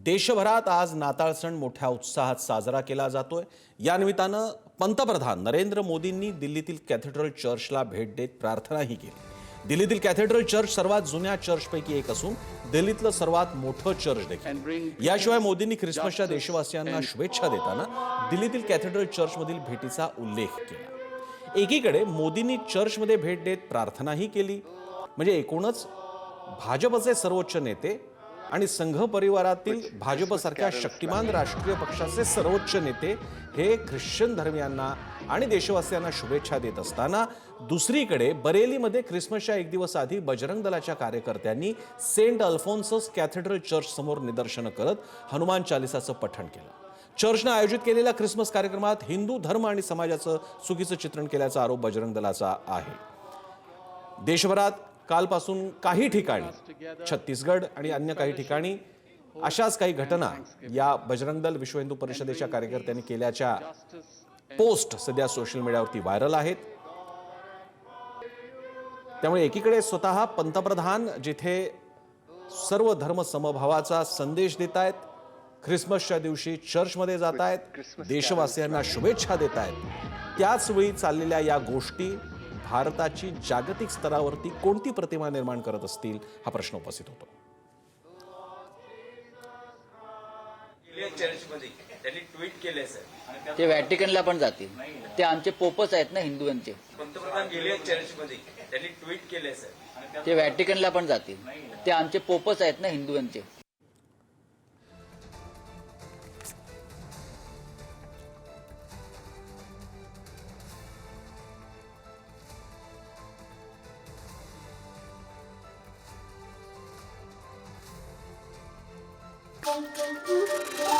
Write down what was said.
देशभरात आज नाताळ सण मोठ्या उत्साहात साजरा केला जातोय। या निमित्तानं पंतप्रधान नरेंद्र मोदींनी दिल्लीतील कॅथेड्रल चर्चला भेट देत प्रार्थनाही केली। दिल्लीतील कॅथेड्रल चर्च सर्वात जुन्या चर्चपैकी एक असून दिल्लीतलं सर्वात मोठं चर्च देखील। याशिवाय मोदींनी ख्रिसमसच्या देशवासियांना शुभेच्छा देताना दिल्लीतील कॅथेड्रल चर्चमधील भेटीचा उल्लेख केला। एकीकडे मोदींनी चर्चमध्ये भेट देत प्रार्थनाही केली। म्हणजे एकूणच भाजपचे सर्वोच्च नेते आणि संघ परिवारातील भाजपसारख्या शक्तिमान राष्ट्रीय पक्षाचे सर्वोच्च नेते हे ख्रिश्चन धर्मियांना आणि देशवासियांना शुभेच्छा देत असताना दुसरीकडे बरेलीमध्ये ख्रिसमसच्या एक दिवस आधी बजरंग दलाच्या कार्यकर्त्यांनी सेंट अल्फोन्सस कॅथेड्रल चर्च समोर निदर्शनं करत हनुमान चालिसाचं पठण केलं। चर्चनं आयोजित केलेल्या ख्रिसमस कार्यक्रमात हिंदू धर्म आणि समाजाचं चुकीचं चित्रण केल्याचा आरोप बजरंग दलाचा आहे। देशभरात कालपासून काही ठिकाणी छत्तीसगड आणि अन्य काही ठिकाणी अशाच काही घटना या बजरंग दल विश्व हिंदू परिषदेच्या कार्यकर्त्यांनी केल्याच्या पोस्ट सध्या सोशल मीडियावरती व्हायरल आहेत। त्यामुळे एकीकडे स्वतः पंतप्रधान जिथे सर्व धर्म समभावाचा संदेश देत आहेत, ख्रिसमसच्या दिवशी चर्चमध्ये जात आहेत, देशवासियांना शुभेच्छा देत आहेत, त्याच वेळी चाललेल्या या गोष्टी भारताची जागतिक स्तरावरती कोणती प्रतिमा निर्माण करत असतील हा प्रश्न उपस्थित होतो। त्यांनी ट्विट केले सर, ते व्हॅटिकनला पण जातील, ते आमचे पोपच आहेत ना हिंदूंचे। पंतप्रधान गेले चर्चमध्ये, त्यांनी ट्विट केले सर, ते व्हॅटिकनला पण जातील, ते आमचे पोपच आहेत ना हिंदूंचे। Thank you.